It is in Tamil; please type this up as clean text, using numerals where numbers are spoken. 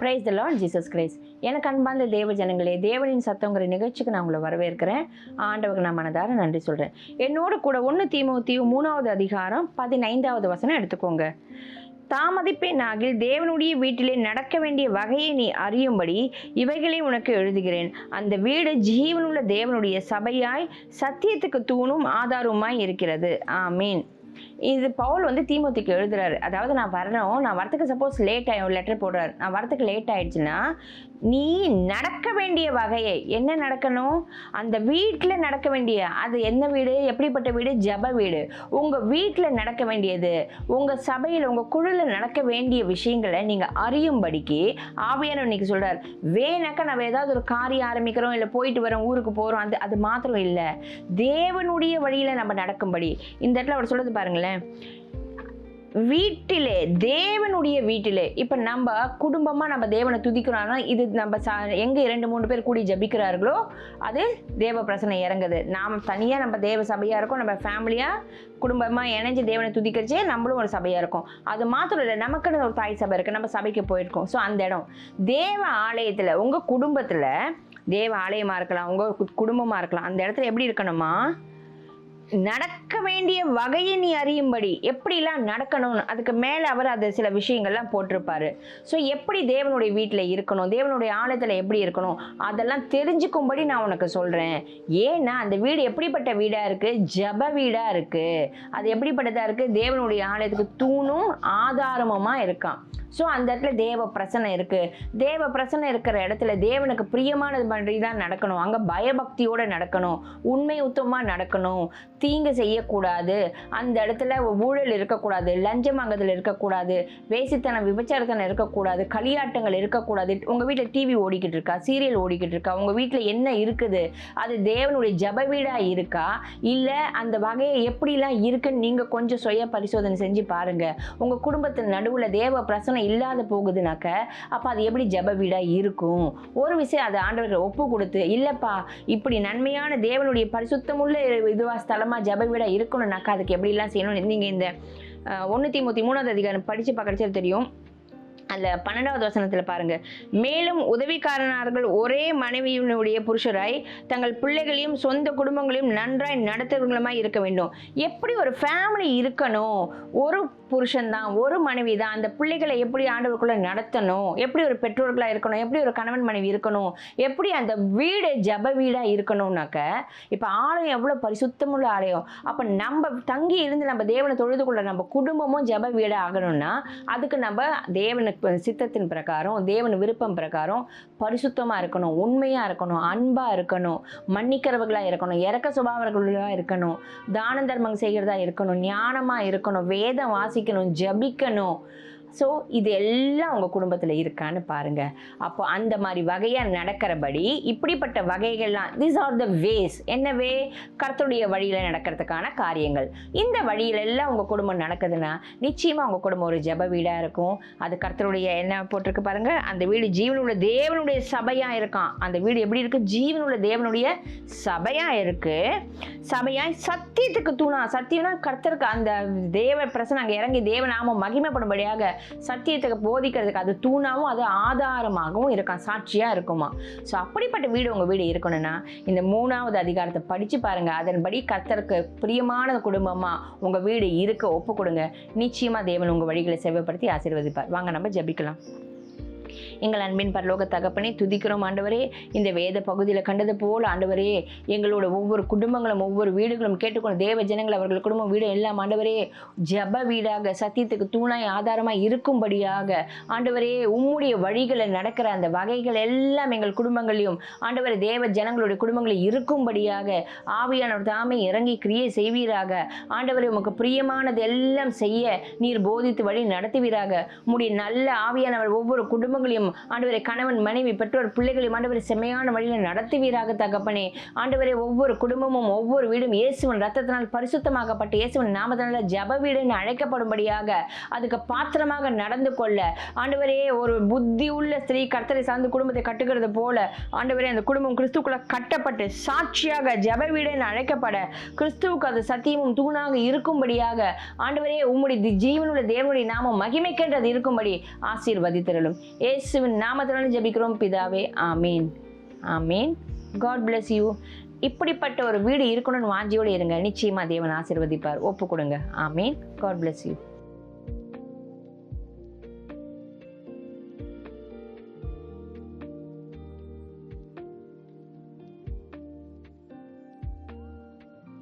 Praise the Lord Jesus Christ. எனக்கு அன்பார்ந்த தேவ ஜனங்களே, தேவனின் சத்தங்கிற நிகழ்ச்சிக்கு நான் உங்களை வரவேற்கிறேன். ஆண்டவருக்கு நான் மனதார நன்றி சொல்கிறேன். என்னோடு கூட 1 தீமோத்தேயு 3வது அதிகாரம் 15வது வசனம் எடுத்துக்கோங்க. தாமதிப்பேனாகில் தேவனுடைய வீட்டிலே நடக்க வேண்டிய வகையை நீ அறியும்படி இவைகளை உனக்கு எழுதுகிறேன். அந்த வீடு ஜீவனுள்ள தேவனுடைய சபையாய் சத்தியத்துக்கு தூணும் ஆதாரமாய் இருக்கிறது. ஆமீன். இது பவுல் தீமோத்திக்கு எழுதுறாரு. அதாவது நான் வரத்துக்கு சப்போஸ் லேட் ஆகும், லெட்டர் போடுறாரு. நான் வரத்துக்கு லேட் ஆயிடுச்சுன்னா நீ நடக்க வேண்டிய வகையை என்ன நடக்கணும், அந்த வீட்டில் நடக்க வேண்டிய, அது என்ன வீடு, எப்படிப்பட்ட வீடு, ஜப வீடு. உங்கள் வீட்டில் நடக்க வேண்டியது, உங்கள் சபையில் உங்கள் குழுவில் நடக்க வேண்டிய விஷயங்களை நீங்கள் அறியும்படிக்கு ஆவியானவர் இன்னைக்கு சொல்கிறார். வேணாக்கா நம்ம ஏதாவது ஒரு காரியம் ஆரம்பிக்கிறோம், இல்லை போயிட்டு வரோம், ஊருக்கு போகிறோம், அது மாத்திரம் இல்லை, தேவனுடைய வழியில் நம்ம நடக்கும்படி. இந்த இடத்துல அவர் சொல்றது பாருங்களேன், வீட்டிலே, தேவனுடைய வீட்டிலே. இப்போ நம்ம குடும்பமாக நம்ம தேவனை துதிக்கிறோம்னா, இது நம்ம எங்கே 2-3 பேர் கூடி ஜபிக்கிறார்களோ அது தேவ பிரசனை இறங்குது. நாம் தனியாக நம்ம தேவ சபையாக இருக்கோம், நம்ம ஃபேமிலியாக குடும்பமாக இணைஞ்சு தேவனை துதிக்கிறச்சே நம்மளும் ஒரு சபையாக இருக்கும். அது மாத்திரம் இல்லை, நமக்குன்னு ஒரு தாய் சபை இருக்குது, நம்ம சபைக்கு போயிருக்கோம். ஸோ அந்த இடம் தேவ ஆலயத்தில், உங்கள் குடும்பத்தில் தேவ ஆலயமாக இருக்கலாம், உங்கள் குடும்பமாக இருக்கலாம். அந்த இடத்துல எப்படி இருக்கணுமா, நடக்க வேண்டிய வகையை நீ அறியும்படி, எப்படிலாம் நடக்கணும்னு அதுக்கு மேலே அவர் அது சில விஷயங்கள்லாம் போட்டிருப்பாரு. ஸோ எப்படி தேவனுடைய வீட்டில் இருக்கணும், தேவனுடைய ஆலயத்தில் எப்படி இருக்கணும், அதெல்லாம் தெரிஞ்சுக்கும்படி நான் உனக்கு சொல்கிறேன். ஏன்னா அந்த வீடு எப்படிப்பட்ட வீடாக இருக்குது, ஜப வீடாக இருக்குது. அது எப்படிப்பட்டதாக இருக்குது, தேவனுடைய ஆலயத்துக்கு தூணும் ஆதாரமுமாக இருக்கான். ஸோ அந்த இடத்துல தேவ பிரசனை இருக்குது. தேவ பிரசனை இருக்கிற இடத்துல தேவனுக்கு பிரியமானது பண்ணி தான் நடக்கணும். அங்கே பயபக்தியோடு நடக்கணும், உண்மை உத்தமாக நடக்கணும், தீங்கு செய்யக்கூடாது, அந்த இடத்துல ஊழல் இருக்கக்கூடாது, லஞ்சமாங்குதல் இருக்கக்கூடாது, வேசித்தனம் விபச்சாரத்தனம் இருக்கக்கூடாது, களியாட்டங்கள் இருக்கக்கூடாது. உங்கள் வீட்டில் டிவி ஓடிக்கிட்டு இருக்கா, சீரியல் ஓடிக்கிட்டு இருக்கா, உங்கள் வீட்டில் என்ன இருக்குது, அது தேவனுடைய ஜப வீடாக இருக்கா, இல்லை அந்த வகையை எப்படிலாம் இருக்குன்னு நீங்கள் கொஞ்சம் சுய பரிசோதனை செஞ்சு பாருங்கள். உங்கள் குடும்பத்தின் நடுவில் தேவ பிரசனை இல்லாத போகுதுனாக்க அப்போ அது எப்படி ஜப வீடாக இருக்கும். ஒரு விஷயம் அதை ஆண்டவர்களை ஒப்பு கொடுத்து, இல்லைப்பா இப்படி நன்மையான தேவனுடைய பரிசுத்தமுள்ள இதுவா ஸ்தலமா ஜப வீடா இருக்கணும்னாக்கா அதுக்கு எப்படிலாம் செய்யணும். நீங்கள் இந்த 1 தீமோத்தேயு 3வது அதிகாரம் படித்து பார்க்கறது தெரியும். அதில் 12வது வசனத்தில் பாருங்க, மேலும் உதவிக்காரனார்கள் ஒரே மனைவியினுடைய புருஷராய் தங்கள் பிள்ளைகளையும் சொந்த குடும்பங்களையும் நன்றாய் நடத்துகிறவங்களுமாய் இருக்க வேண்டும். எப்படி ஒரு ஃபேமிலி இருக்கணும், ஒரு புருஷன் தான், ஒரு மனைவி தான், அந்த பிள்ளைகளை எப்படி ஆண்டவருக்குள்ள நடத்தணும், எப்படி ஒரு பெற்றோர்களாக இருக்கணும், எப்படி ஒரு கணவன் மனைவி இருக்கணும், எப்படி அந்த வீடு ஜப வீடாக இருக்கணும்னாக்க, இப்போ ஆலயம் எவ்வளோ பரிசுத்தமுள்ள ஆலயம். அப்போ நம்ம தங்கி இருந்து நம்ம தேவனை தொழுதுக்குள்ள நம்ம குடும்பமும் ஜப வீடாக ஆகணும்னா அதுக்கு நம்ம தேவனுக்கு சித்தத்தின் பிரகாரம், தேவன் விருப்பம் பிரகாரம் பரிசுத்தமாக இருக்கணும், உண்மையாக இருக்கணும், அன்பாக இருக்கணும், மன்னிக்கிறவர்களாக இருக்கணும், இறக்க சுபாவர்களாக இருக்கணும், தான தர்மம் செய்கிறதா இருக்கணும், ஞானமாக இருக்கணும், வேதம் வாசிக்கணும், ஜபிக்கணும். ஸோ இது எல்லாம் உங்கள் குடும்பத்தில் இருக்கான்னு பாருங்கள். அப்போ அந்த மாதிரி வகையாக நடக்கிறபடி இப்படிப்பட்ட வகைகள்லாம், தீஸ் ஆர் த வேஸ். என்ன வே, கர்த்தருடைய வழியில் நடக்கிறதுக்கான காரியங்கள். இந்த வழியில எல்லாம் உங்கள் குடும்பம் நடக்குதுன்னா நிச்சயமாக உங்கள் குடும்பம் ஒரு ஜப வீடாக இருக்கும். அது கர்த்தருடைய என்ன போட்டிருக்கு பாருங்கள், அந்த வீடு ஜீவனுள்ள தேவனுடைய சபையாக இருக்கான். அந்த வீடு எப்படி இருக்குது, ஜீவனுள்ள தேவனுடைய சபையாக இருக்குது. சபையாய் சத்தியத்துக்கு தூணா, சத்தியம்னா கர்த்தருக்கு அந்த தேவ பிரசனை அங்கே இறங்கி தேவநாமம் மகிமைப்படும்படியாக சத்தியத்துக்கு போதிக்கிறதுக்கு அது தூணாவும் அது ஆதாரமாகவும் இருக்கான், சாட்சியா இருக்குமா. ஸோ அப்படிப்பட்ட வீடு உங்க வீடு இருக்கணும்னா இந்த 3வது அதிகாரத்தை படிச்சு பாருங்க. அதன்படி கர்த்தருக்கு பிரியமான குடும்பமா உங்க வீடு இருக்க ஒப்பு கொடுங்க. நிச்சயமா தேவன் உங்க வழிகளை செவ்வாய்ப்படுத்தி ஆசீர்வதிப்பார். வாங்க நம்ம ஜெபிக்கலாம். எங்கள் அன்பின் பரலோக தகப்பனே, துதிக்கிறோம் ஆண்டவரே. இந்த வேத பகுதியில் கண்டது போல் ஆண்டவரே, எங்களோட ஒவ்வொரு குடும்பங்களும் ஒவ்வொரு வீடுகளும் கேட்டுக்கொண்டு தேவ ஜனங்கள் அவர்கள் குடும்பம் வீடு எல்லாம் ஆண்டவரே ஜப வீடாக சத்தியத்துக்கு தூணாய் ஆதாரமாக இருக்கும்படியாக ஆண்டவரே உம்முடைய வழிகளில் நடக்கிற அந்த வகைகள் எல்லாம் எங்கள் குடும்பங்களையும் ஆண்டவரே தேவ ஜனங்களுடைய குடும்பங்களில் இருக்கும்படியாக ஆவியானவர் தாமே இறங்கி கிரியை செய்வீராக. ஆண்டவரே உமக்கு பிரியமானது எல்லாம் செய்ய நீர் போதித்து வழி நடத்துவீராக. உம்முடைய நல்ல ஆவியானவர் ஒவ்வொரு குடும்பங்களையும் ஆண்டவரே கணவன் மனைவி பெற்றோர் பிள்ளைகளையும் ஆண்டவரே செம்மையான வழியில் நடத்துவீராக தகப்பனே. ஆண்டவரே ஒவ்வொரு குடும்பமும் ஒவ்வொரு வீடும் இயேசுவின் ரத்தத்தினால் பரிசுத்தமாக்கப்பட்டு இயேசுவின் நாமத்தினால் ஜப வீடு என்று அழைக்கப்படும்படியாக அதுக்கு பாத்திரமாக நடந்து கொள்ள ஆண்டவரே ஒரு புத்தி உள்ள ஸ்திரீ கர்த்தரை சார்ந்து குடும்பத்தை கட்டுகிறது போல ஆண்டவரே அந்த குடும்பம் கிறிஸ்துக்குள்ள கட்டப்பட்டு சாட்சியாக ஜப வீடு என்று அழைக்கப்பட கிறிஸ்துவுக்கு அது சத்தியமும் தூணாக இருக்கும்படியாக ஆண்டவரே உம்முடைய ஜீவனுள்ள தேவனுடைய நாமம் மகிமைக்கென்று அது இருக்கும்படி ஆசீர்வதித்தருளும். இயேசுவின் நாமத்தினால ஜெபிக்கிறோம் பிதாவே. ஆமீன். ஆமீன். God bless you. இப்படிப்பட்ட ஒரு வீடு இருக்கணும்னு வாஞ்சியோடு இருங்க. நிச்சயமா தேவன் ஆசீர்வதிப்பார். ஒப்பு கொடுங்க. ஆமீன். God bless you.